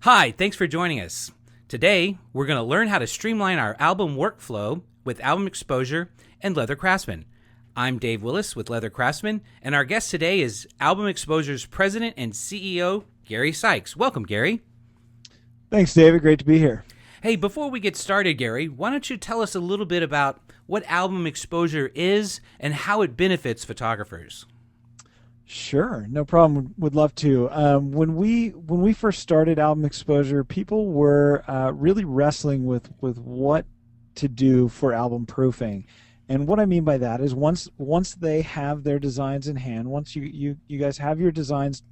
Hi, thanks for joining us. Today, we're going to learn how to streamline our album workflow with AlbumExposure and Leather Craftsmen. I'm Dave Willis with Leather Craftsmen, and our guest today is AlbumExposure's President and CEO, Gary Sykes. Welcome, Gary. Thanks, David. Great to be here. Hey, before we get started, Gary, why don't you tell us a little bit about what AlbumExposure is and how it benefits photographers? Sure, no problem. Would love to. When we first started AlbumExposure, people were really wrestling with what to do for album proofing. And what I mean by that is once they have their designs in hand, once you guys have your designs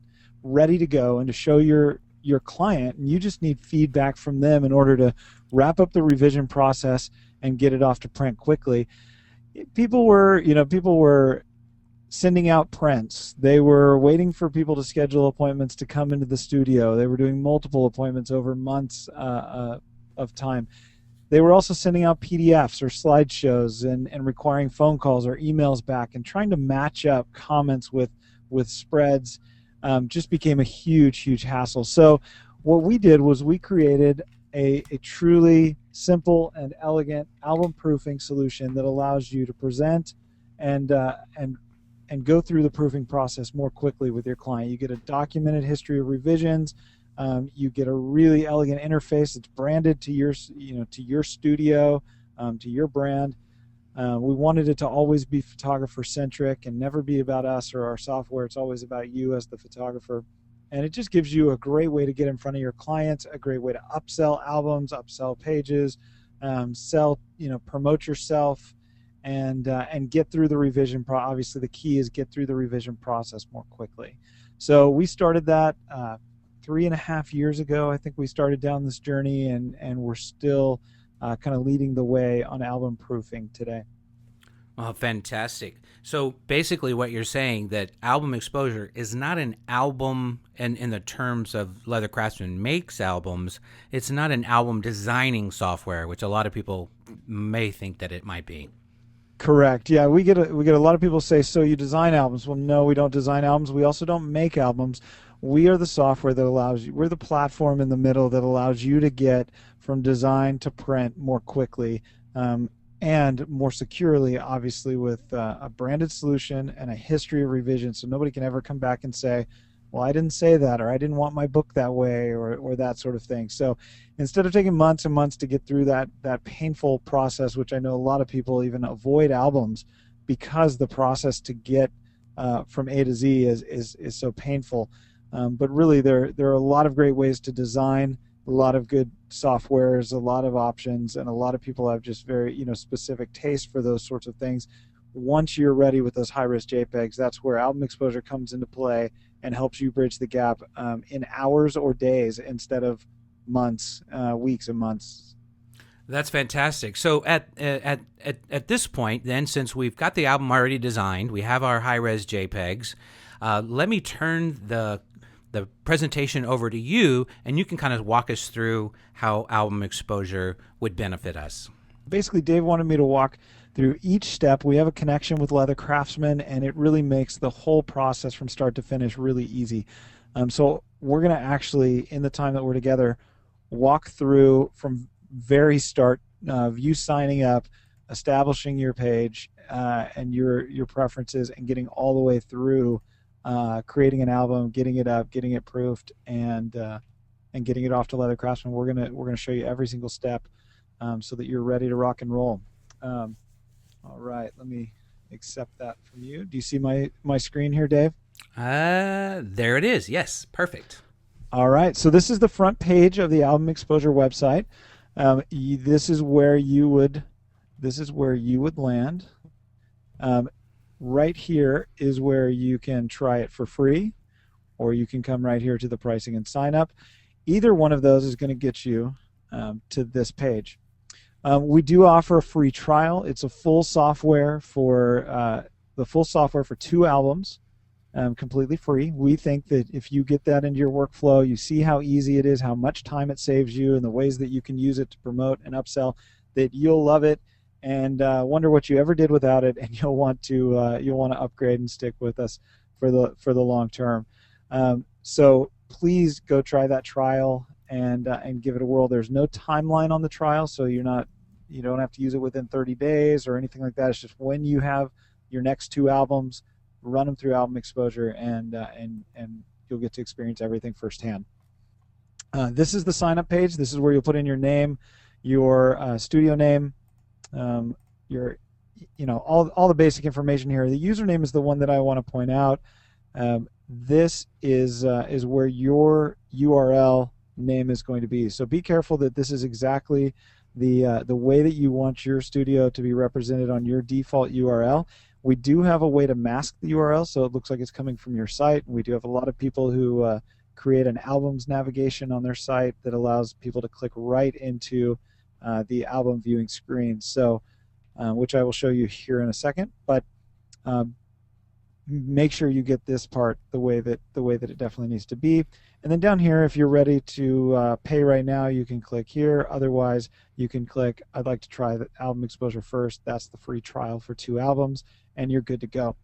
ready to go and to show your client, and you just need feedback from them in order to wrap up the revision process and get it off to print quickly. People were sending out prints. They were waiting for people to schedule appointments to come into the studio. They were doing multiple appointments over months of time. They were also sending out PDFs or slideshows and requiring phone calls or emails back, and trying to match up comments with spreads just became a huge hassle. So what we did was we created a truly simple and elegant album proofing solution that allows you to present and go through the proofing process more quickly with your client. You get a documented history of revisions. You get a really elegant interface that's branded to your studio, to your brand. We wanted it to always be photographer centric and never be about us or our software. It's always about you as the photographer. And it just gives you a great way to get in front of your clients, a great way to upsell albums, upsell pages, promote yourself, and get through the revision. Obviously, the key is get through the revision process more quickly. So we started that 3.5 years ago. I think we started down this journey, and we're still kind of leading the way on album proofing today. Oh, fantastic. So basically what you're saying that AlbumExposure is not an album, and in the terms of Leather Craftsman makes albums, it's not an album designing software, which a lot of people may think that it might be. Correct. Yeah, we get a lot of people say, so you design albums. Well, no, we don't design albums. We also don't make albums. We are the software that allows you, we're the platform in the middle that allows you to get from design to print more quickly and more securely, obviously, with a branded solution and a history of revision. So nobody can ever come back and say, well, I didn't say that, or I didn't want my book that way, or that sort of thing. So instead of taking months and months to get through that painful process, which I know a lot of people even avoid albums because the process to get from A to Z is so painful. But really, there are a lot of great ways to design, a lot of good softwares, a lot of options, and a lot of people have just very specific taste for those sorts of things. Once you're ready with those high-res JPEGs, that's where AlbumExposure comes into play and helps you bridge the gap in hours or days instead of months, weeks and months. That's fantastic. So at this point, then, since we've got the album already designed, we have our high-res JPEGs, let me turn the presentation over to you, and you can kind of walk us through how AlbumExposure would benefit us. Basically, Dave wanted me to walk through each step. We have a connection with Leather Craftsmen, and it really makes the whole process from start to finish really easy. So we're going to actually, in the time that we're together, walk through from very start of you signing up, establishing your page and your preferences, and getting all the way through creating an album, getting it up, getting it proofed, and getting it off to Leather Craftsmen. We're gonna show you every single step so that you're ready to rock and roll. All right, let me accept that from you. Do you see my screen here, Dave? There it is. Yes, perfect. All right, so this is the front page of the AlbumExposure website. This is where you would land. Right here is where you can try it for free, or you can come right here to the pricing and sign up. Either one of those is going to get you to this page. We do offer a free trial. It's a full software for 2 albums, completely free. We think that if you get that into your workflow, you see how easy it is, how much time it saves you, and the ways that you can use it to promote and upsell, that you'll love it and wonder what you ever did without it, and you'll want to upgrade and stick with us for the long term. So please go try that trial and give it a whirl. There's no timeline on the trial, so you don't have to use it within 30 days or anything like that. It's just when you have your next 2 albums, run them through AlbumExposure, and you'll get to experience everything firsthand. This is the sign-up page. This is where you'll put in your name, your studio name, your all the basic information here. The username is the one that I want to point out. This is where your URL name is going to be. So be careful that this is exactly the way that you want your studio to be represented on your default URL. We do have a way to mask the URL so it looks like it's coming from your site. We do have a lot of people who create an albums navigation on their site that allows people to click right into the album viewing screen. So, which I will show you here in a second. But make sure you get this part the way that it definitely needs to be. And then down here, if you're ready to pay right now, you can click here. Otherwise, you can click, I'd like to try the AlbumExposure first. That's the free trial for 2 albums, and you're good to go.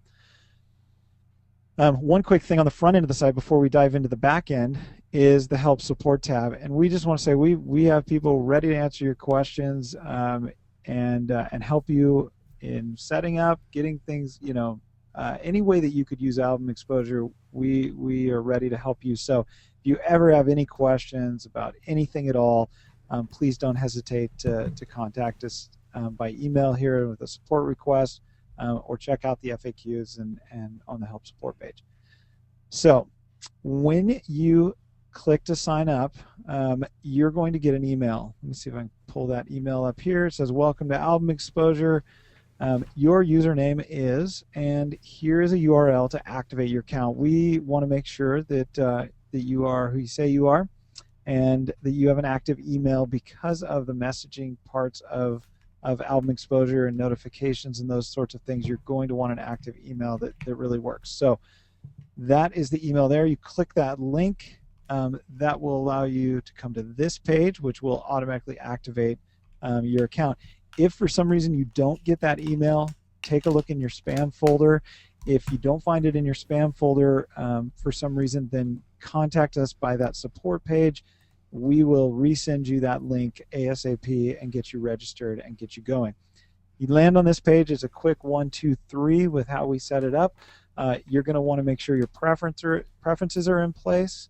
One quick thing on the front end of the site before we dive into the back end is the Help Support tab. And we just want to say we have people ready to answer your questions and help you in setting up, getting things, any way that you could use AlbumExposure, we are ready to help you. So if you ever have any questions about anything at all, please don't hesitate to contact us by email here with a support request, or check out the FAQs and on the Help Support page. So when you click to sign up, you're going to get an email. Let me see if I can pull that email up here. It says, welcome to AlbumExposure. Your username is, and here is a URL to activate your account. We want to make sure that that you are who you say you are, and that you have an active email because of the messaging parts of AlbumExposure and notifications and those sorts of things. You're going to want an active email that really works. So that is the email there. You click that link. That will allow you to come to this page, which will automatically activate your account. If for some reason you don't get that email, take a look in your spam folder. If you don't find it in your spam folder for some reason, then contact us by that support page. We will resend you that link ASAP and get you registered and get you going. You land on this page. It's a quick 1, 2, 3 with how we set it up. You're going to want to make sure your preferences are in place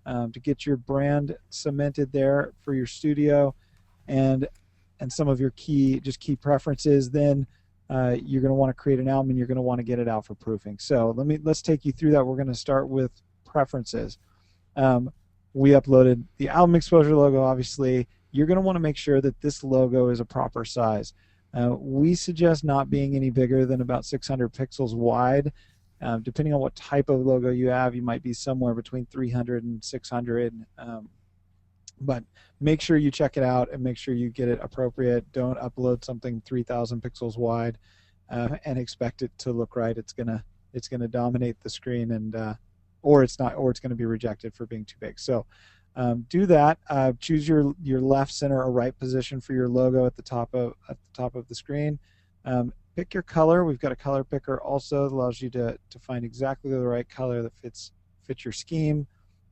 to get your brand cemented there for your studio, and some of your key preferences. Then you're going to want to create an album and you're going to want to get it out for proofing. So let's take you through that. We're going to start with preferences. We uploaded the AlbumExposure logo. Obviously, you're going to want to make sure that this logo is a proper size. We suggest not being any bigger than about 600 pixels wide. Depending on what type of logo you have, you might be somewhere between 300 and 600. But make sure you check it out and make sure you get it appropriate. Don't upload something 3,000 pixels wide and expect it to look right. It's gonna dominate the screen, and or it's going to be rejected for being too big. So do that. Choose your left, center, or right position for your logo at the top of the screen. Pick your color. We've got a color picker also that allows you to find exactly the right color that fits your scheme.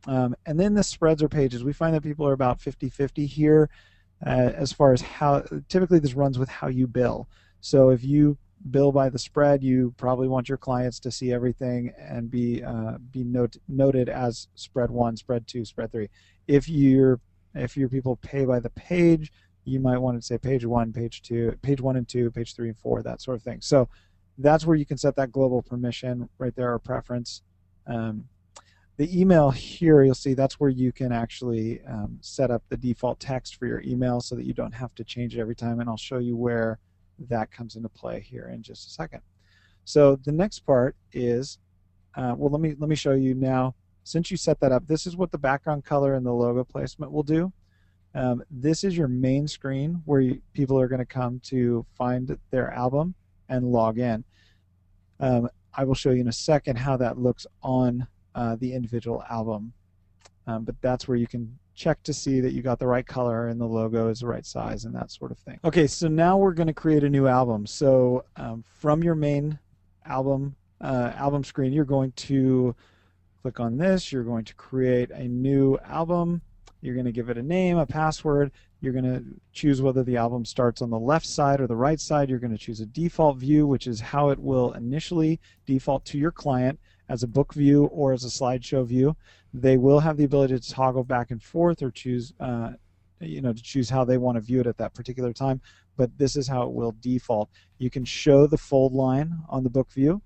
And then the spreads or pages. We find that people are about 50-50 here as far as how typically this runs with how you bill. So if you bill by the spread, you probably want your clients to see everything and be noted as spread 1, spread 2, spread 3. If your people pay by the page, you might want to say page 1, page 2, page 1 and 2, page 3 and 4, that sort of thing. So that's where you can set that global permission right there, or preference. The email here, you'll see that's where you can actually set up the default text for your email so that you don't have to change it every time, and I'll show you where that comes into play here in just a second. So the next part is, well, let me show you now. Since you set that up, this is what the background color and the logo placement will do. This is your main screen where people are going to come to find their album and log in. I will show you in a second how that looks on the individual album, but that's where you can check to see that you got the right color and the logo is the right size and that sort of thing. Okay, so now we're going to create a new album. So from your main album screen, you're going to click on this. You're going to create a new album. You're going to give it a name, a password. You're going to choose whether the album starts on the left side or the right side. You're going to choose a default view, which is how it will initially default to your client as a book view or as a slideshow view. They will have the ability to toggle back and forth or choose, to choose how they want to view it at that particular time. But this is how it will default. You can show the fold line on the book view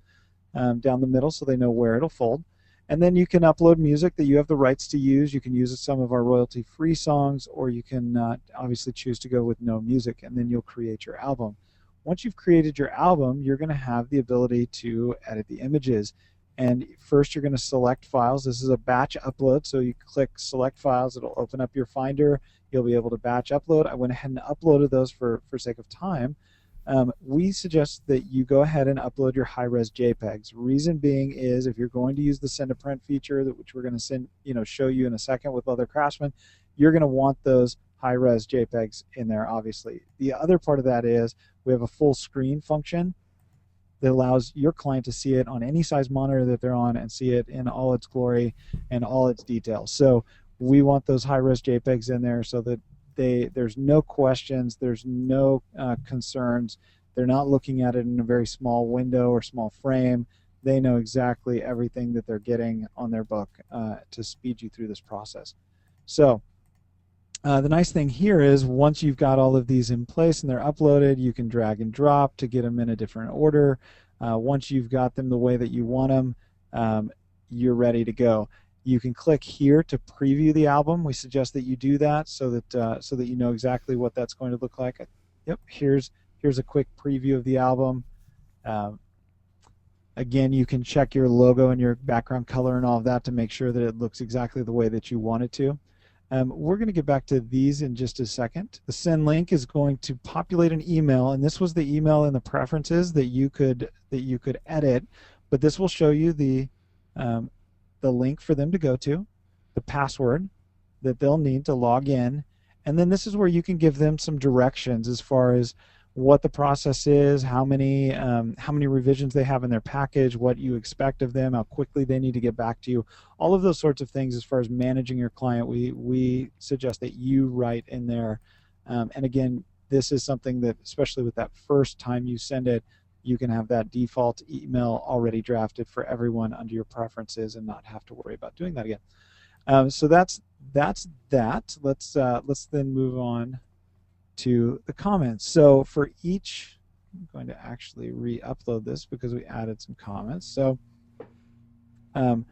down the middle so they know where it'll fold. And then you can upload music that you have the rights to use. You can use some of our royalty-free songs, or you can obviously choose to go with no music, and then you'll create your album. Once you've created your album, you're going to have the ability to edit the images. And first you're going to select files. This is a batch upload, so you click select files. It'll open up your Finder. You'll be able to batch upload. I went ahead and uploaded those for sake of time. We suggest that you go ahead and upload your high-res JPEGs. Reason being is if you're going to use the send to print feature, which we're going to show you in a second with Leather Craftsmen, you're going to want those high-res JPEGs in there, obviously. The other part of that is we have a full screen function that allows your client to see it on any size monitor that they're on and see it in all its glory and all its details. So we want those high-res JPEGs in there so that there's no questions, there's no concerns. They're not looking at it in a very small window or small frame. They know exactly everything that they're getting on their book to speed you through this process. So the nice thing here is once you've got all of these in place and they're uploaded, you can drag and drop to get them in a different order. Once you've got them the way that you want them, you're ready to go. You can click here to preview the album. We suggest that you do that so that you know exactly what that's going to look like. Yep, here's a quick preview of the album. Again, you can check your logo and your background color and all of that to make sure that it looks exactly the way that you want it to. We're going to get back to these in just a second. The send link is going to populate an email, and this was the email in the preferences that you could edit, but this will show you the link for them to go to, the password that they'll need to log in, and then this is where you can give them some directions as far as what the process is, how many revisions they have in their package, what you expect of them, how quickly they need to get back to you, all of those sorts of things. As far as managing your client, we suggest that you write in there. And again, this is something that, especially with that first time you send it, you can have that default email already drafted for everyone under your preferences and not have to worry about doing that again. So that's that. Let's then move on to the comments. So for each, I'm going to actually re-upload this because we added some comments. So, all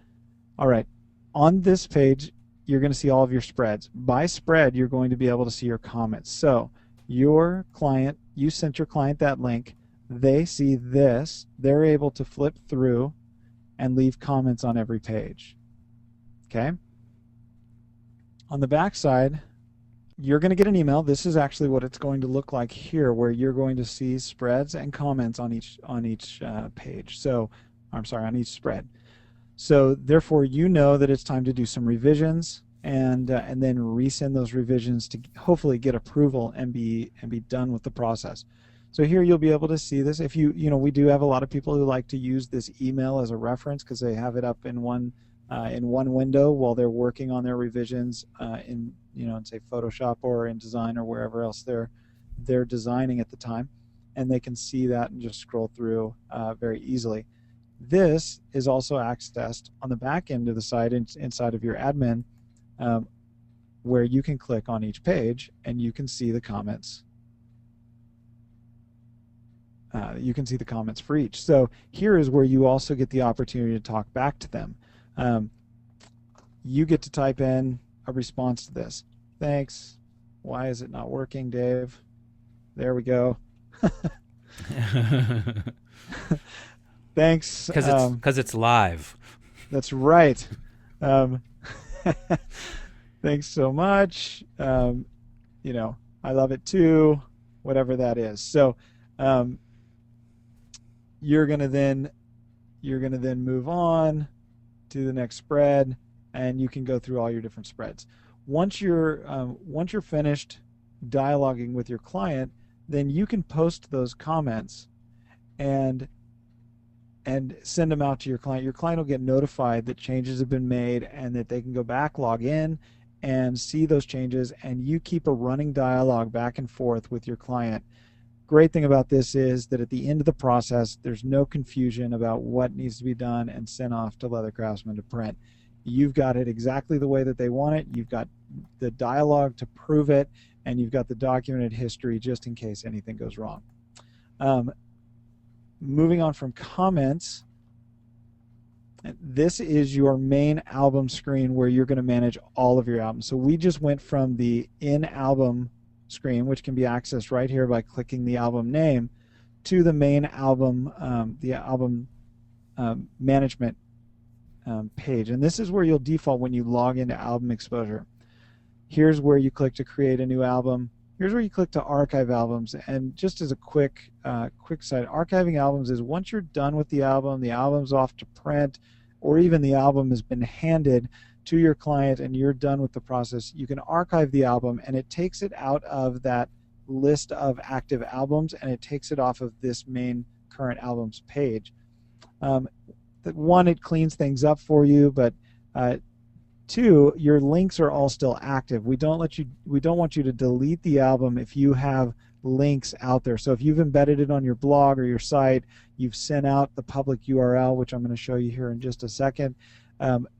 right, on this page, you're going to see all of your spreads. By spread, you're going to be able to see your comments. So your client, you sent your client that link. They see this. They're able to flip through and leave comments on every page. Okay? On the back side, you're going to get an email. This is actually what it's going to look like here, where you're going to see spreads and comments on each page. So, I'm sorry, on each spread. So therefore, you know that it's time to do some revisions, and then resend those revisions to hopefully get approval and be done with the process. So here you'll be able to see this. If we do have a lot of people who like to use this email as a reference because they have it up in one window while they're working on their revisions in say Photoshop or InDesign or wherever else they're designing at the time, and they can see that and just scroll through very easily. This is also accessed on the back end of the site inside of your admin, where you can click on each page and you can see the comments. You can see the comments for each. So here is where you also get the opportunity to talk back to them. You get to type in a response to this. Thanks. Why is it not working, Dave? There we go. Thanks. Because it's live. That's right. Thanks so much. I love it too. Whatever that is. So you're gonna then move on to the next spread, and you can go through all your different spreads. Once you're finished dialoguing with your client, then you can post those comments and send them out to your client. Your client will get notified that changes have been made and that they can go back, log in, and see those changes, and you keep a running dialogue back and forth with your client. Great thing about this is that at the end of the process, there's no confusion about what needs to be done and sent off to Leather Craftsmen to print. You've got it exactly the way that they want it. You've got the dialogue to prove it, and you've got the documented history just in case anything goes wrong. Moving on from comments, this is your main album screen where you're going to manage all of your albums. So we just went from the in-album screen, which can be accessed right here by clicking the album name, to the main album, the album management page. And this is where you'll default when you log into AlbumExposure. Here's where you click to create a new album. Here's where you click to archive albums. And just as a quick side, archiving albums is once you're done with the album's off to print, or even the album has been handed to your client and you're done with the process, you can archive the album, and it takes it out of that list of active albums, and it takes it off of this main current albums page. One, it cleans things up for you, but two, your links are all still active. We don't want you to delete the album if you have links out there. So if you've embedded it on your blog or your site, you've sent out the public URL, which I'm going to show you here in just a second.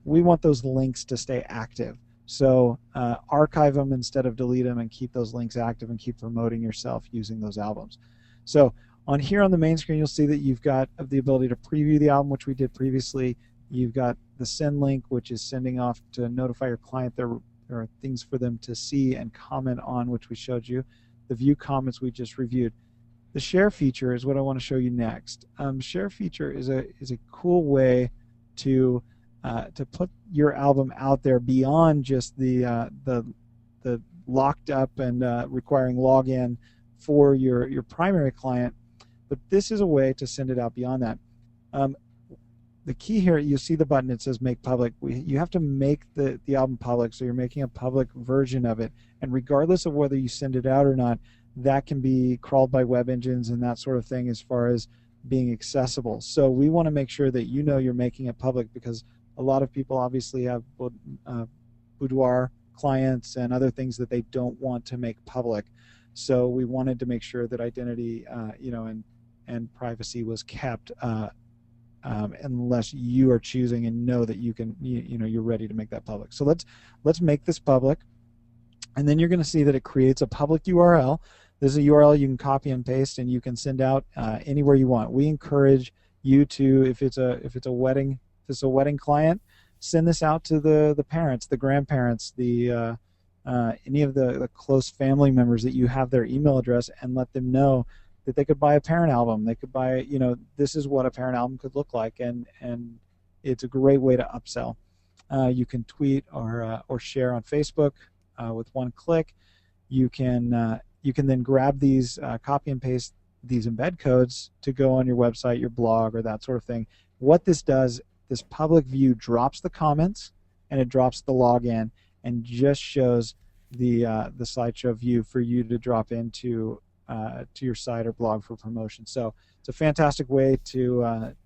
We want those links to stay active. So archive them instead of delete them, and keep those links active and keep promoting yourself using those albums. So on here on the main screen, you'll see that you've got the ability to preview the album, which we did previously. You've got the send link, which is sending off to notify your client there are things for them to see and comment on, which we showed you. The view comments we just reviewed. The share feature is what I want to show you next. Share feature is a cool way to put your album out there beyond just the locked up and requiring login for your primary client, but this is a way to send it out beyond that. The key here, you see the button, it says make public. You have to make the album public, so you're making a public version of it, and regardless of whether you send it out or not, that can be crawled by web engines and that sort of thing as far as being accessible. So we want to make sure that you know you're making it public, because a lot of people obviously have boudoir clients and other things that they don't want to make public. So we wanted to make sure that identity, and privacy was kept, unless you are choosing and know that you can, you're ready to make that public. So let's make this public, and then you're going to see that it creates a public URL. This is a URL you can copy and paste, and you can send out anywhere you want. We encourage you to, if it's a wedding client, send this out to the parents, the grandparents, the any of the close family members that you have their email address, and let them know that they could buy a parent album. They could buy, this is what a parent album could look like, and it's a great way to upsell. You can tweet or share on Facebook with one click. You can then grab these, copy and paste these embed codes to go on your website, your blog, or that sort of thing. What this does, this public view drops the comments, and it drops the login, and just shows the slideshow view for you to drop into to your site or blog for promotion. So it's a fantastic way to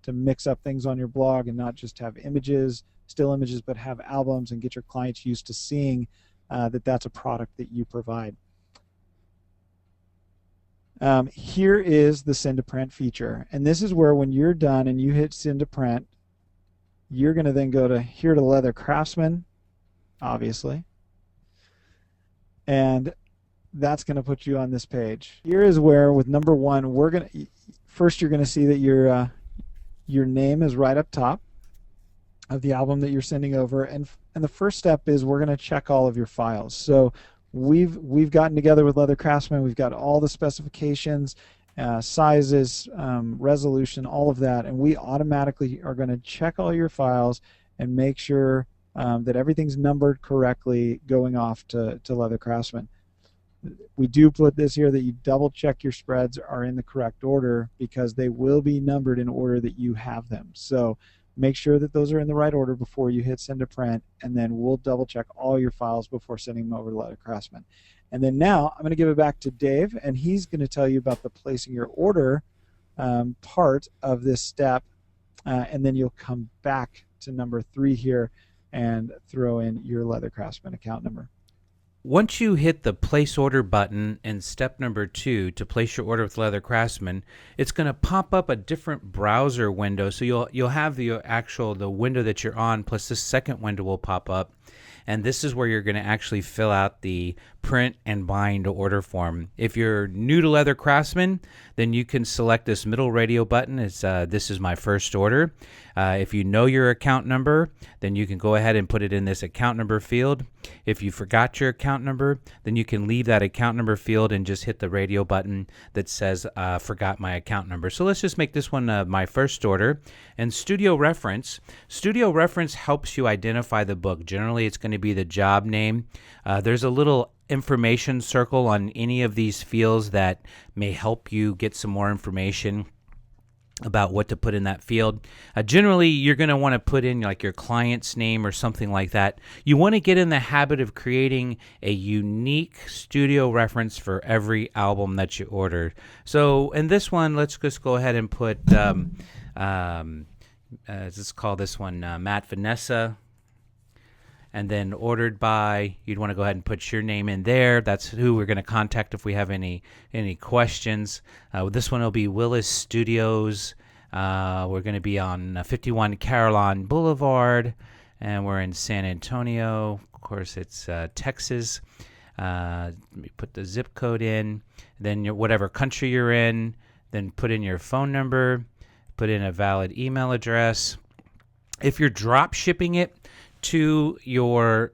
mix up things on your blog and not just have images, still images, but have albums, and get your clients used to seeing that that's a product that you provide. Here is the send to print feature, and this is where when you're done and you hit send to print, you're going to then go to here to Leather Craftsmen, obviously, and that's going to put you on this page. Here is where, with number one, first you're going to see that your name is right up top of the album that you're sending over, and the first step is we're going to check all of your files. So we've gotten together with Leather Craftsmen. We've got all the specifications, sizes, resolution, all of that, and we automatically are going to check all your files and make sure that everything's numbered correctly going off to Leather Craftsmen. We do put this here that you double check your spreads are in the correct order, because they will be numbered in order that you have them. So make sure that those are in the right order before you hit send to print, and then we'll double check all your files before sending them over to Leather Craftsmen. And then now I'm going to give it back to Dave, and he's going to tell you about the placing your order part of this step, and then you'll come back to number 3 here and throw in your Leather Craftsman account number. Once you hit the place order button in step number 2 to place your order with Leather Craftsman, it's going to pop up a different browser window. So you'll have the window that you're on, plus this second window will pop up. And this is where you're going to actually fill out the print and bind order form. If you're new to Leather Craftsman, then you can select this middle radio button. It's this is my first order. If you know your account number, then you can go ahead and put it in this account number field. If you forgot your account number, then you can leave that account number field and just hit the radio button that says forgot my account number. So let's just make this one my first order. And Studio Reference helps you identify the book. Generally, it's going to be the job name. There's a little information circle on any of these fields that may help you get some more information about what to put in that field. Generally, you're going to want to put in like your client's name or something like that. You want to get in the habit of creating a unique studio reference for every album that you order. So in this one, let's just go ahead and put, let's call this one Matt Vanessa. And then ordered by, you'd want to go ahead and put your name in there. That's who we're going to contact if we have any questions. This one will be Willis Studios. We're going to be on 51 Carillon Boulevard, and we're in San Antonio. Of course, it's Texas. Let me put the zip code in. Then whatever country you're in. Then put in your phone number. Put in a valid email address. If you're drop shipping it to your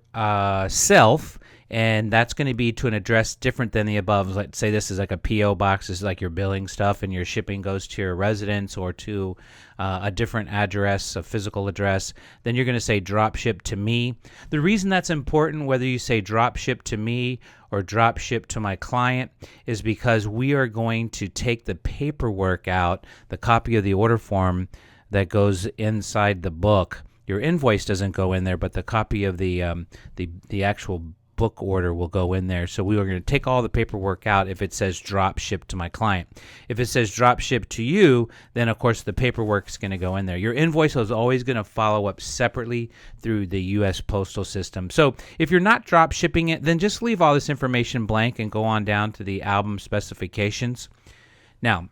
self, and that's going to be to an address different than the above. Let's say this is like a P.O. box. This is like your billing stuff, and your shipping goes to your residence or to a different address, a physical address. Then you're going to say drop ship to me. The reason that's important, whether you say drop ship to me or drop ship to my client, is because we are going to take the paperwork out, the copy of the order form that goes inside the book. Your invoice doesn't go in there, but the copy of the actual book order will go in there. So we are going to take all the paperwork out if it says drop ship to my client. If it says drop ship to you, then of course the paperwork is going to go in there. Your invoice is always going to follow up separately through the U.S. postal system. So if you're not drop shipping it, then just leave all this information blank and go on down to the album specifications. Now,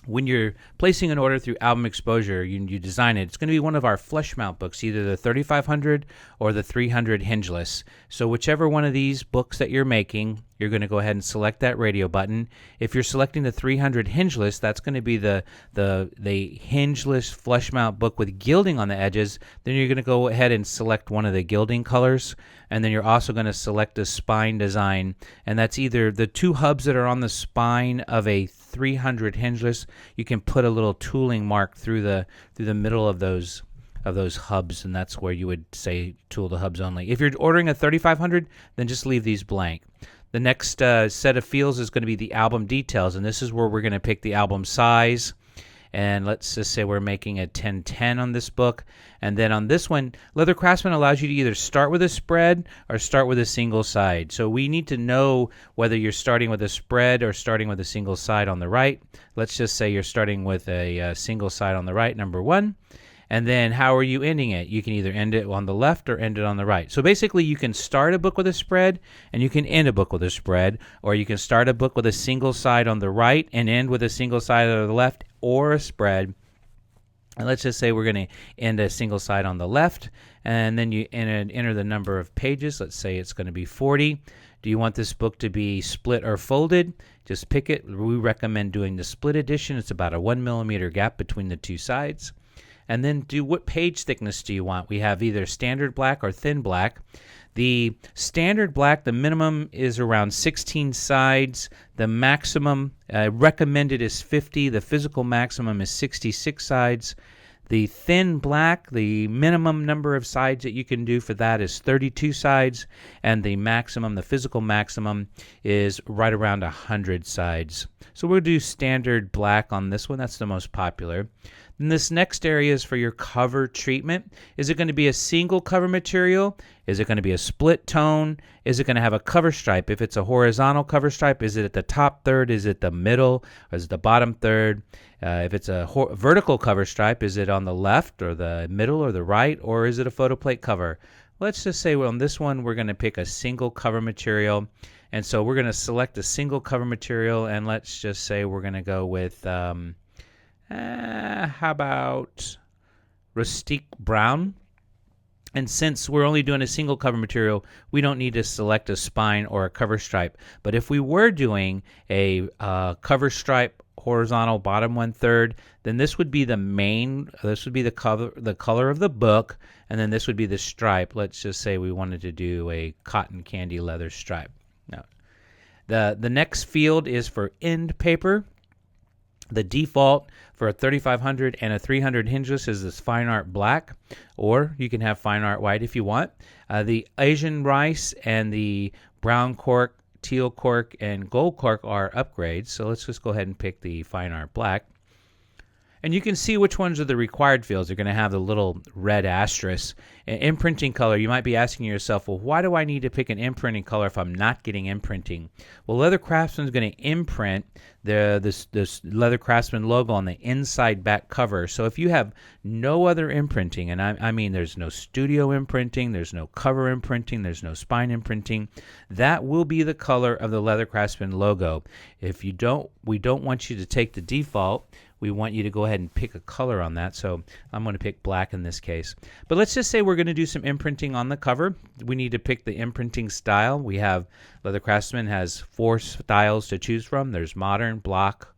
when you're placing an order through AlbumExposure, you design it. It's going to be one of our Flushmount books, either the 3500 or the 300 hingeless. So whichever one of these books that you're making, you're going to go ahead and select that radio button. If you're selecting the 300 hingeless, that's going to be the hingeless Flushmount book with gilding on the edges. Then you're going to go ahead and select one of the gilding colors. And then you're also going to select a spine design. And that's either the two hubs that are on the spine of a 300 hingeless. You can put a little tooling mark through the middle of those hubs, and that's where you would say tool the hubs only. If you're ordering a 3500, then just leave these blank. The next set of fields is going to be the album details, and this is where we're going to pick the album size. And let's just say we're making a 1010 on this book. And then on this one, Leather Craftsman allows you to either start with a spread or start with a single side. So we need to know whether you're starting with a spread or starting with a single side on the right. Let's just say you're starting with a single side on the right, number 1. And then how are you ending it? You can either end it on the left or end it on the right. So basically you can start a book with a spread and you can end a book with a spread, or you can start a book with a single side on the right and end with a single side on the left or a spread. And let's just say we're going to end a single side on the left, and then you enter the number of pages. Let's say it's going to be 40. Do you want this book to be split or folded? Just pick it. We recommend doing the split edition. It's about a 1 millimeter gap between the two sides. And then what page thickness do you want? We have either standard black or thin black. The standard black, the minimum is around 16 sides. The maximum recommended is 50. The physical maximum is 66 sides. The thin black, the minimum number of sides that you can do for that is 32 sides. And the maximum, the physical maximum, is right around 100 sides. So we'll do standard black on this one. That's the most popular. And this next area is for your cover treatment. Is it going to be a single cover material? Is it going to be a split tone? Is it going to have a cover stripe? If it's a horizontal cover stripe, is it at the top third? Is it the middle? Or is it the bottom third? If it's a vertical cover stripe, is it on the left or the middle or the right? Or is it a photo plate cover? Let's just say on this one, we're going to pick a single cover material. And so we're going to select a single cover material, and let's just say we're going to go with... how about rustic brown? And since we're only doing a single cover material, we don't need to select a spine or a cover stripe. But if we were doing a cover stripe horizontal bottom 1/3, then this would be the main, this would be the color of the book, and then this would be the stripe. Let's just say we wanted to do a cotton candy leather stripe. Now, the next field is for end paper. The default for a 3500 and a 300 hingeless is this fine art black, or you can have fine art white if you want. The Asian rice and the brown cork, teal cork, and gold cork are upgrades, so let's just go ahead and pick the fine art black. And you can see which ones are the required fields. They're going to have the little red asterisk. Imprinting color, you might be asking yourself, well, why do I need to pick an imprinting color if I'm not getting imprinting? Well, Leather Craftsman is going to imprint this Leather Craftsman logo on the inside back cover. So if you have no other imprinting, and I mean there's no studio imprinting, there's no cover imprinting, there's no spine imprinting, that will be the color of the Leather Craftsman logo. If you don't, we don't want you to take the default. We want you to go ahead and pick a color on that. So I'm going to pick black in this case. But let's just say we're going to do some imprinting on the cover. We need to pick the imprinting style. We have Leather Craftsman has 4 styles to choose from. There's modern, block,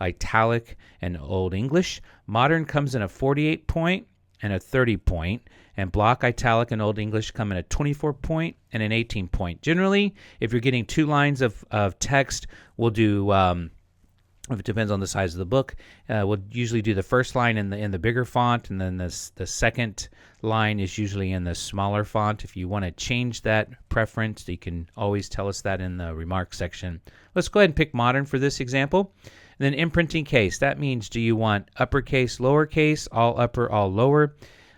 italic, and old English. Modern comes in a 48 point and a 30 point. And block, italic, and old English come in a 24 point and an 18 point. Generally, if you're getting 2 lines of text, we'll do... if it depends on the size of the book, we'll usually do the first line in the bigger font, and then the second line is usually in the smaller font. If you want to change that preference, you can always tell us that in the remarks section. Let's go ahead and pick modern for this example. And then imprinting case, that means do you want uppercase, lowercase, all upper, all lower,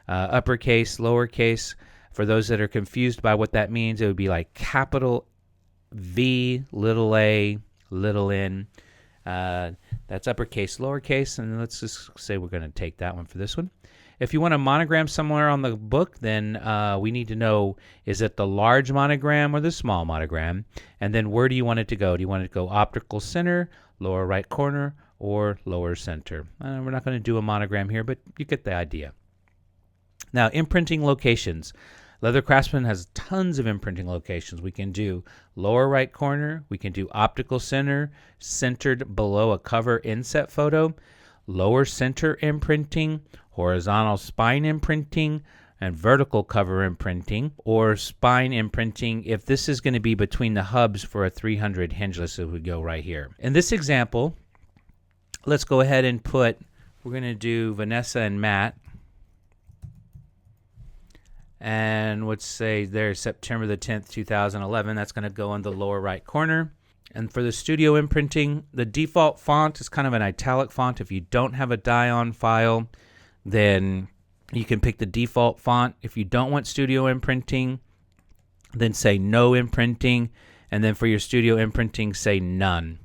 uppercase, lowercase. For those that are confused by what that means, it would be like capital V, little a, little n. That's uppercase, lowercase, and let's just say we're going to take that one for this one. If you want a monogram somewhere on the book, then we need to know, is it the large monogram or the small monogram? And then where do you want it to go? Do you want it to go optical center, lower right corner, or lower center? We're not going to do a monogram here, but you get the idea. Now, imprinting locations. Leather Craftsman has tons of imprinting locations. We can do lower right corner. We can do optical center, centered below a cover inset photo, lower center imprinting, horizontal spine imprinting, and vertical cover imprinting, or spine imprinting if this is going to be between the hubs for a 300 hingeless. It would go right here. In this example, let's go ahead and we're going to do Vanessa and Matt. And let's say there's September the 10th, 2011. That's going to go in the lower right corner. And for the studio imprinting, the default font is kind of an italic font. If you don't have a die-on file, then you can pick the default font. If you don't want studio imprinting, then say no imprinting. And then for your studio imprinting, say none.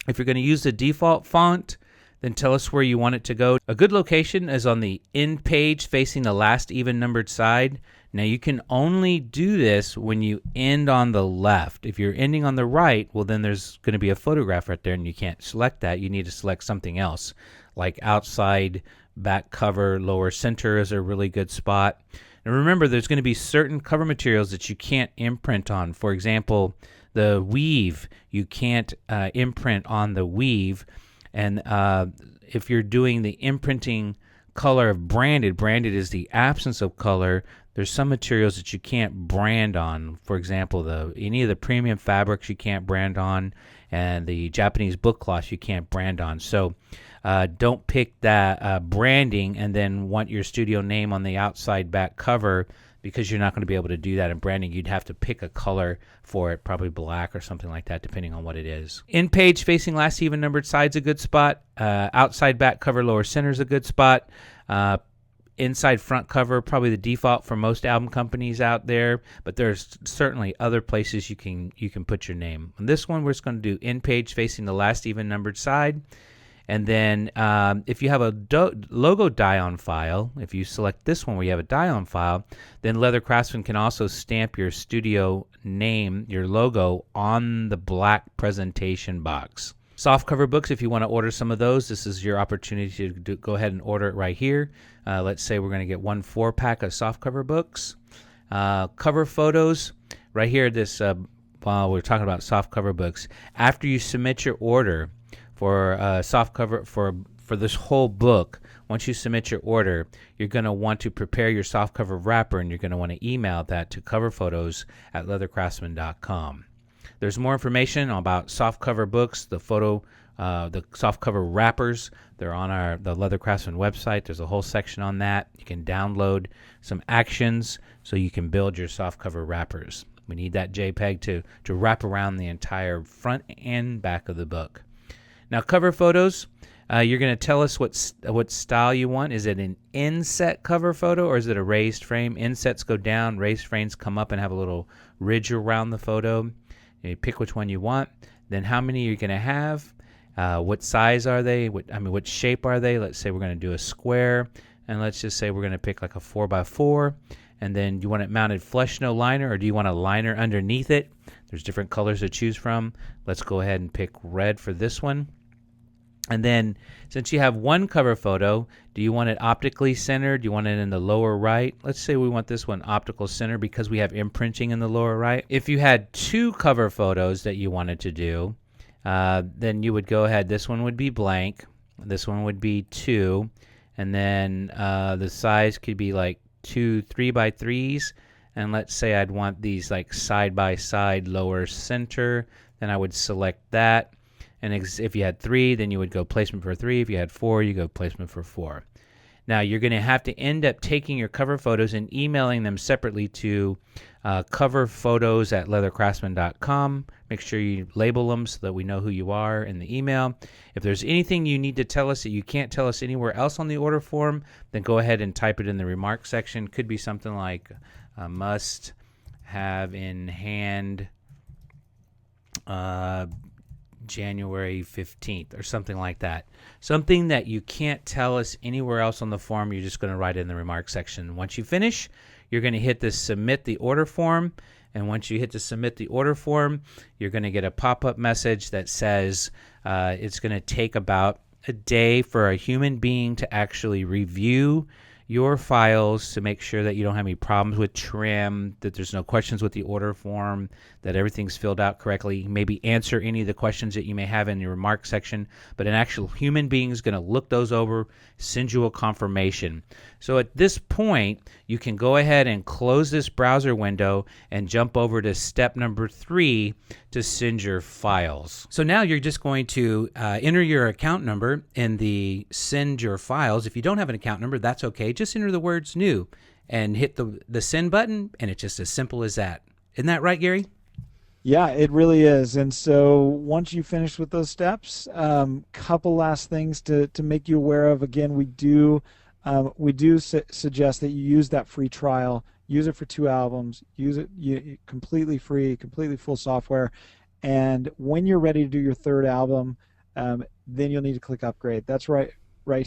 If you're going to use the default font, then tell us where you want it to go. A good location is on the end page facing the last even numbered side. Now you can only do this when you end on the left. If you're ending on the right, well then there's going to be a photograph right there and you can't select that. You need to select something else, like outside, back cover, lower center is a really good spot. And remember, there's going to be certain cover materials that you can't imprint on. For example, the weave, you can't imprint on the weave. And if you're doing the imprinting color of branded is the absence of color. There's some materials that you can't brand on. For example, any of the premium fabrics you can't brand on, and the Japanese book cloth you can't brand on. So don't pick that branding and then want your studio name on the outside back cover. because you're not going to be able to do that in branding. You'd have to pick a color for it, probably black or something like that, depending on what it is. In page facing last even numbered side's a good spot. Outside back cover lower center is a good spot. Inside front cover, probably the default for most album companies out there, but there's certainly other places you can put your name. On this one, we're just going to do in page facing the last even numbered side. And then if you have a logo die-on file, if you select this one where you have a die-on file, then Leather Craftsmen can also stamp your studio name, your logo, on the black presentation box. Softcover books, if you want to order some of those, this is your opportunity to go ahead and order it right here. Let's say we're going to get 1 4-pack of softcover books. Cover photos, right here, this while we're talking about softcover books, after you submit your order for softcover for this whole book, once you submit your order, you're going to want to prepare your softcover wrapper, and you're going to want to email that to coverphotos@leathercraftsmen.com. There's more information about softcover books, the softcover wrappers. They're on the Leather Craftsmen website. There's a whole section on that. You can download some actions so you can build your softcover wrappers. We need that JPEG to wrap around the entire front and back of the book. Now, cover photos, you're going to tell us what style you want. Is it an inset cover photo, or is it a raised frame? Insets go down, raised frames come up and have a little ridge around the photo. You pick which one you want. Then how many are you going to have? What size are they? What shape are they? Let's say we're going to do a square, and let's just say we're going to pick like a 4x4. And then you want it mounted flush, no liner, or do you want a liner underneath it? There's different colors to choose from. Let's go ahead and pick red for this one. And then since you have one cover photo, do you want it optically centered? Do you want it in the lower right? Let's say we want this one optical center because we have imprinting in the lower right. If you had 2 cover photos that you wanted to do, then you would go ahead. This one would be blank. This one would be 2. And then the size could be like 2 3x3s. And let's say I'd want these like side by side lower center. Then I would select that. And if you had 3, then you would go placement for 3. If you had 4, you go placement for 4. Now, you're going to have to end up taking your cover photos and emailing them separately to coverphotos@leathercraftsmen.com. Make sure you label them so that we know who you are in the email. If there's anything you need to tell us that you can't tell us anywhere else on the order form, then go ahead and type it in the remarks section. Could be something like must have in hand January 15th or something like that. Something that you can't tell us anywhere else on the form, you're just going to write it in the remarks section. Once you finish, you're going to hit the submit the order form, and once you hit the submit the order form, you're going to get a pop-up message that says it's going to take about a day for a human being to actually review your files to make sure that you don't have any problems with trim, that there's no questions with the order form, that everything's filled out correctly, maybe answer any of the questions that you may have in your remarks section. But an actual human being is going to look those over, send you a confirmation. So at this point, you can go ahead and close this browser window and jump over to step number 3 to send your files. So now you're just going to enter your account number in the send your files. If you don't have an account number, that's okay. Just enter the words new and hit the send button, and it's just as simple as that. Isn't that right, Gary? Yeah, it really is. And so once you finish with those steps, couple last things to make you aware of. Again, we do suggest that you use that free trial. Use it for 2 albums. Use it completely free, completely full software. And when you're ready to do your 3rd album, then you'll need to click upgrade. That's right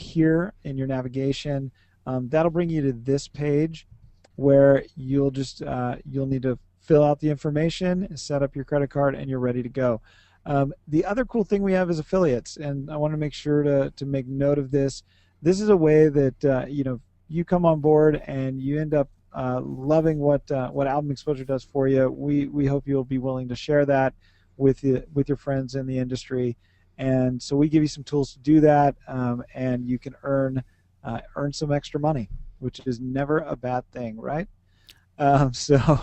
here in your navigation. That'll bring you to this page where you'll need to fill out the information, set up your credit card, and you're ready to go. The other cool thing we have is affiliates, and I want to make sure to make note of this. This is a way that you come on board and you end up loving what AlbumExposure does for you. We hope you'll be willing to share that with your friends in the industry, and so we give you some tools to do that, and you can earn some extra money, which is never a bad thing, right? The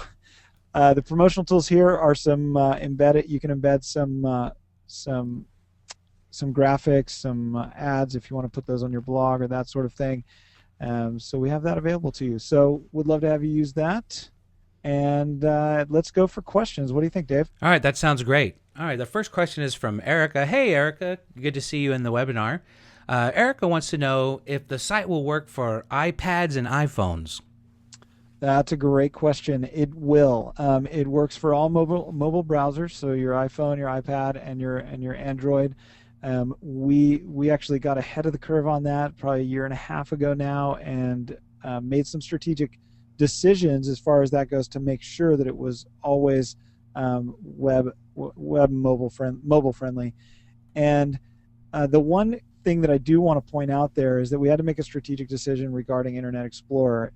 promotional tools here are some embedded. You can embed some graphics, some ads if you want to put those on your blog or that sort of thing. So we have that available to you. So would love to have you use that. And let's go for questions. What do you think, Dave? All right, that sounds great. All right, the first question is from Erica. Hey, Erica, good to see you in the webinar. Erica wants to know if the site will work for iPads and iPhones. That's a great question. It will. It works for all mobile browsers, so your iPhone, your iPad, and your Android. We actually got ahead of the curve on that probably a year and a half ago now, and made some strategic decisions as far as that goes to make sure that it was always web mobile friendly. And the one thing that I do want to point out there is that we had to make a strategic decision regarding Internet Explorer.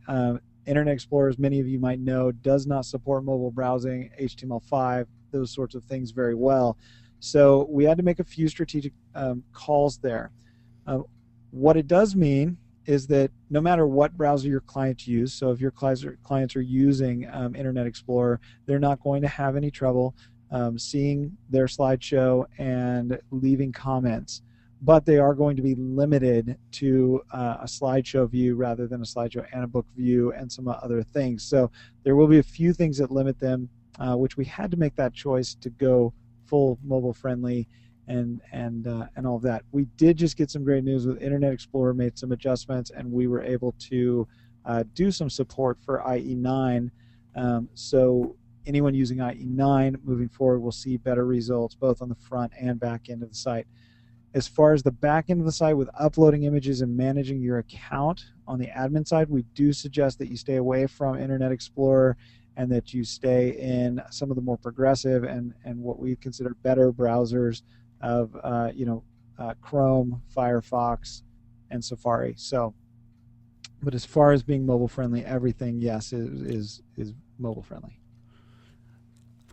Internet Explorer, as many of you might know, does not support mobile browsing, HTML5, those sorts of things very well. So we had to make a few strategic calls there. What it does mean is that no matter what browser your clients use, so if your clients are using Internet Explorer, they're not going to have any trouble seeing their slideshow and leaving comments. But they are going to be limited to a slideshow view rather than a slideshow and a book view and some other things. So there will be a few things that limit them, which we had to make that choice to go full mobile friendly and all of that. We did just get some great news with Internet Explorer, made some adjustments, and we were able to do some support for IE9. So anyone using IE9 moving forward will see better results both on the front and back end of the site. As far as the back end of the site with uploading images and managing your account on the admin side, we do suggest that you stay away from Internet Explorer and that you stay in some of the more progressive and what we consider better browsers of Chrome, Firefox, and Safari. So, but as far as being mobile friendly, everything, yes, is mobile friendly.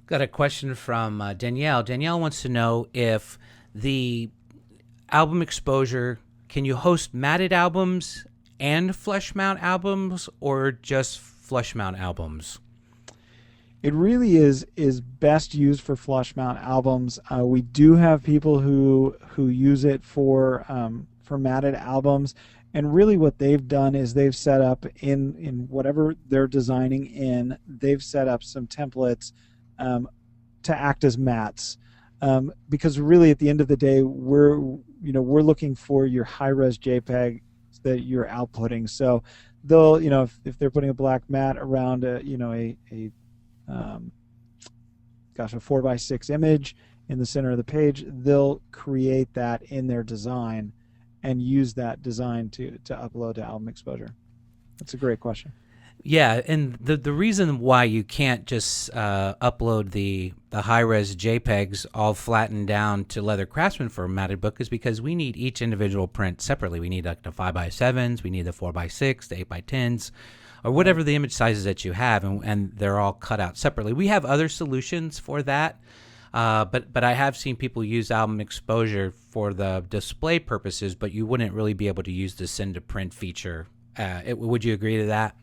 Got a question from Danielle. Danielle wants to know if the AlbumExposure, can you host matted albums and Flushmount albums, or just Flushmount albums? It really is best used for Flushmount albums. We do have people who use it for matted albums, and really what they've done is they've set up in whatever they're designing in, they've set up some templates to act as mats. Because really at the end of the day, we're looking for your high-res JPEG that you're outputting. So they'll, if they're putting a black mat around a 4:6 image in the center of the page, they'll create that in their design and use that design to upload to AlbumExposure. That's a great question. Yeah, and the reason why you can't just upload the high-res JPEGs all flattened down to Leather Craftsmen for a matted book is because we need each individual print separately. We need like the 5:7s, we need the 4:6, the 8:10s, or whatever the image sizes that you have, and they're all cut out separately. We have other solutions for that, but I have seen people use AlbumExposure for the display purposes, but you wouldn't really be able to use the send to print feature. Would you agree to that?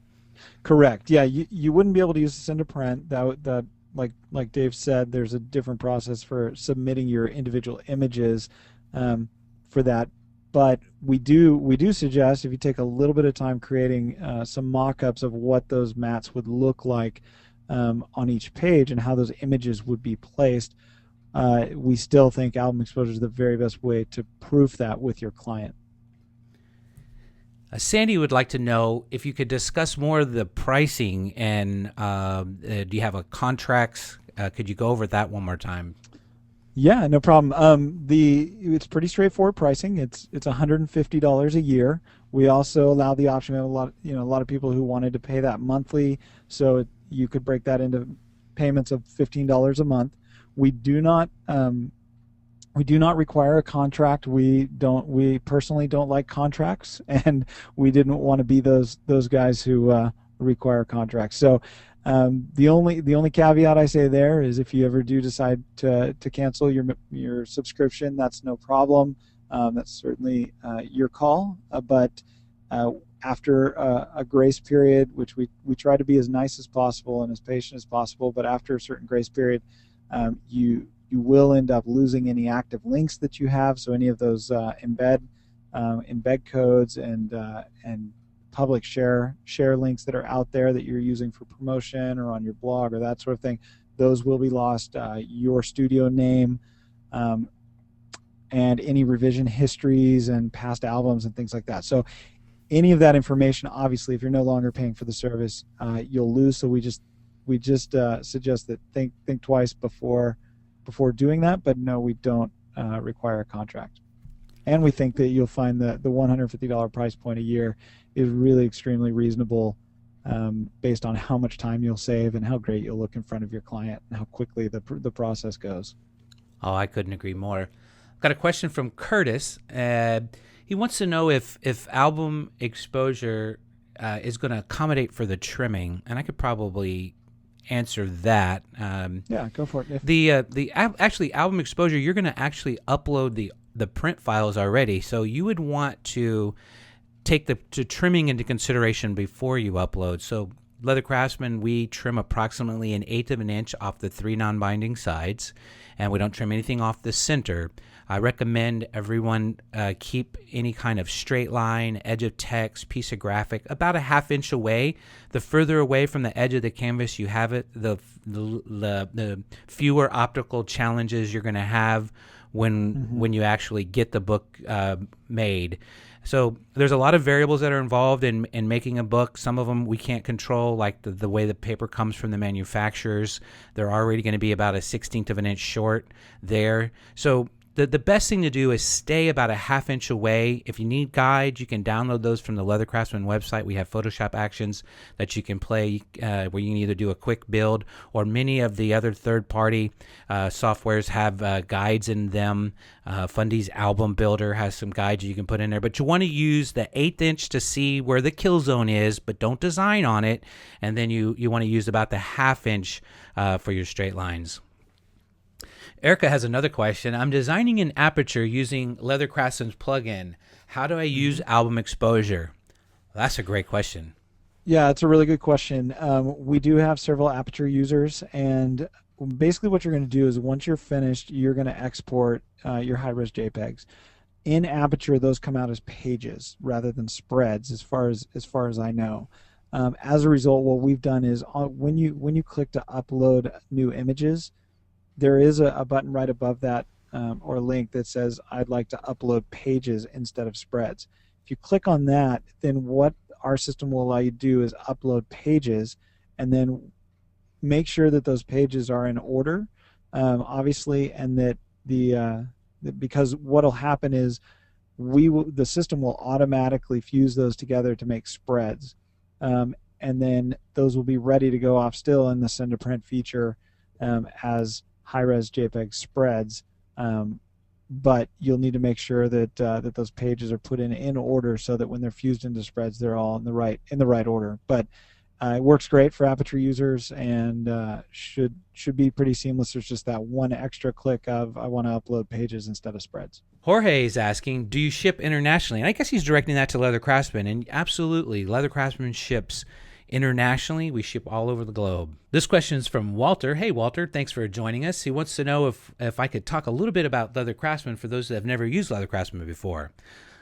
Correct. Yeah, you wouldn't be able to use the send to print. That like Dave said, there's a different process for submitting your individual images for that. But we do suggest if you take a little bit of time creating some mock-ups of what those mats would look like on each page and how those images would be placed, we still think AlbumExposure is the very best way to proof that with your client. Sandy would like to know if you could discuss more of the pricing and do you have a contracts? Could you go over that one more time? Yeah, no problem. It's pretty straightforward pricing. It's $150 a year. We also allow the option. We have a lot of people who wanted to pay that monthly, so you could break that into payments of $15 a month. We do not require a contract. We personally don't like contracts, and we didn't want to be those guys who require contracts. So the only caveat I say there is if you ever do decide to cancel your subscription, that's no problem. That's certainly your call. But after a grace period, which we try to be as nice as possible and as patient as possible, but after a certain grace period, you will end up losing any active links that you have. So any of those embed codes and public share links that are out there that you're using for promotion or on your blog or that sort of thing, those will be lost. Your studio name, and any revision histories and past albums and things like that. So any of that information, obviously, if you're no longer paying for the service, you'll lose. So we just suggest that think twice before doing that. But no, we don't require a contract. And we think that you'll find that the $150 price point a year is really extremely reasonable, based on how much time you'll save and how great you'll look in front of your client and how quickly the process goes. Oh, I couldn't agree more. Got a question from Curtis. He wants to know if AlbumExposure is going to accommodate for the trimming, and I could probably answer that. Yeah, go for it. Actually, AlbumExposure, you're going to actually upload the print files already, so you would want to take the trimming into consideration before you upload. So Leather Craftsmen, we trim approximately 1/8 of an inch off the 3 non-binding sides, and we don't trim anything off the center. I recommend everyone keep any kind of straight line, edge of text, piece of graphic about a 1/2 inch away. The further away from the edge of the canvas you have it, the fewer optical challenges you're going to have when you actually get the book made. So there's a lot of variables that are involved in making a book. Some of them we can't control, like the way the paper comes from the manufacturers. They're already going to be about a 1/16 of an inch short there. So the best thing to do is stay about a 1/2 inch away. If you need guides, you can download those from the Leather Craftsman website. We have Photoshop actions that you can play where you can either do a quick build, or many of the other third-party softwares have guides in them. Fundy's Album Builder has some guides you can put in there. But you want to use the 1/8 inch to see where the kill zone is, but don't design on it. And then you want to use about the 1/2 inch for your straight lines. Erica has another question. I'm designing in Aperture using Leather Craftsman's plugin. How do I use AlbumExposure? That's a great question. Yeah, it's a really good question. We do have several Aperture users, and basically what you're going to do is once you're finished, you're going to export your high-res JPEGs. In Aperture, those come out as pages rather than spreads, as far as I know. As a result, what we've done is when you click to upload new images, there is a button right above that, or a link that says I'd like to upload pages instead of spreads. If you click on that, then what our system will allow you to do is upload pages, and then make sure that those pages are in order, obviously, and that because what'll happen is the system will automatically fuse those together to make spreads, and then those will be ready to go off still in the send to print feature as high-res JPEG spreads, but you'll need to make sure that that those pages are put in order so that when they're fused into spreads, they're all in the right order. But it works great for Aperture users, and should be pretty seamless. There's just that one extra click of I want to upload pages instead of spreads. Jorge is asking, do you ship internationally? And I guess he's directing that to Leather Craftsman, and absolutely, Leather Craftsman ships internationally. We ship all over the globe. This question is from Walter. Hey, Walter, thanks for joining us. He wants to know if I could talk a little bit about Leather Craftsman for those that have never used Leather Craftsman before.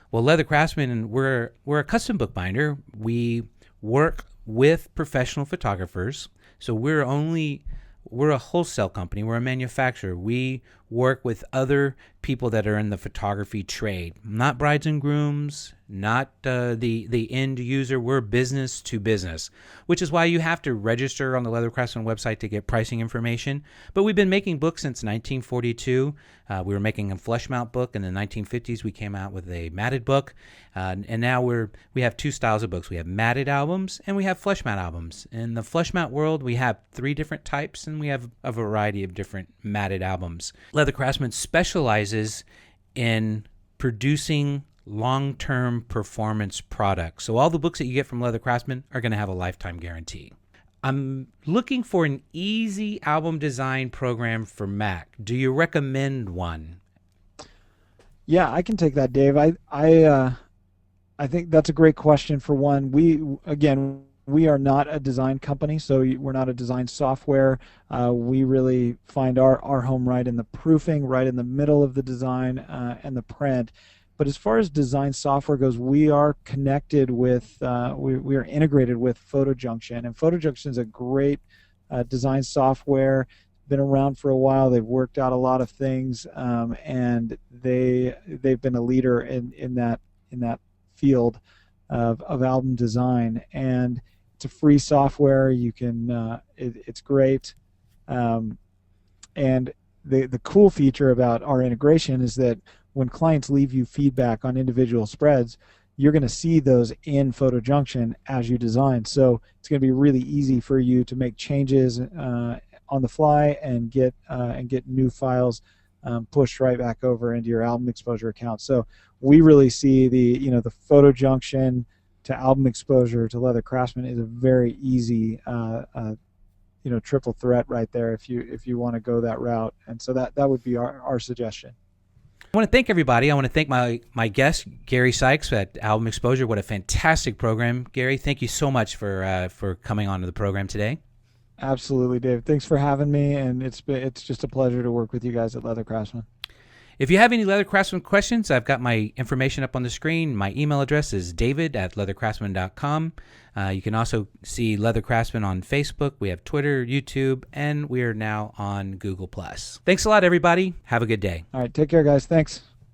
Well, Leather Craftsman, we're a custom bookbinder. We work with professional photographers. So we're a wholesale company. We're a manufacturer. We work with other people that are in the photography trade, not brides and grooms, not the end user. We're business to business, which is why you have to register on the Leather Craftsman website to get pricing information. But we've been making books since 1942. We were making a Flushmount book in the 1950s. We came out with a matted book, and now we have two styles of books. We have matted albums and we have Flushmount albums. In the Flushmount world, we have 3 different types, and we have a variety of different matted albums. Leather Craftsman specializes in producing long-term performance products. So all the books that you get from Leather Craftsman are going to have a lifetime guarantee. I'm looking for an easy album design program for Mac. Do you recommend one? Yeah, I can take that, Dave. I think that's a great question. For one, we are not a design company, so we're not a design software. We really find our home right in the proofing, right in the middle of the design and the print. But as far as design software goes, we are connected with, we are integrated with PhotoJunction, and PhotoJunction is a great design software. Been around for a while. They've worked out a lot of things, and they've been a leader in that field of album design. And it's a free software. You can it's great. And the cool feature about our integration is that when clients leave you feedback on individual spreads, you're going to see those in PhotoJunction as you design. So it's going to be really easy for you to make changes on the fly and get new files pushed right back over into your AlbumExposure account. So we really see the PhotoJunction to AlbumExposure to Leather Craftsmen is a very easy triple threat right there if you want to go that route. And so that would be our suggestion. I want to thank everybody. I want to thank my guest, Gary Sykes at AlbumExposure. What a fantastic program, Gary. Thank you so much for coming on to the program today. Absolutely, Dave. Thanks for having me, and it's just a pleasure to work with you guys at Leather Craftsmen. If you have any Leather Craftsman questions, I've got my information up on the screen. My email address is david@leathercraftsman.com. You can also see Leather Craftsman on Facebook. We have Twitter, YouTube, and we are now on Google+. Thanks a lot, everybody. Have a good day. All right, take care, guys. Thanks.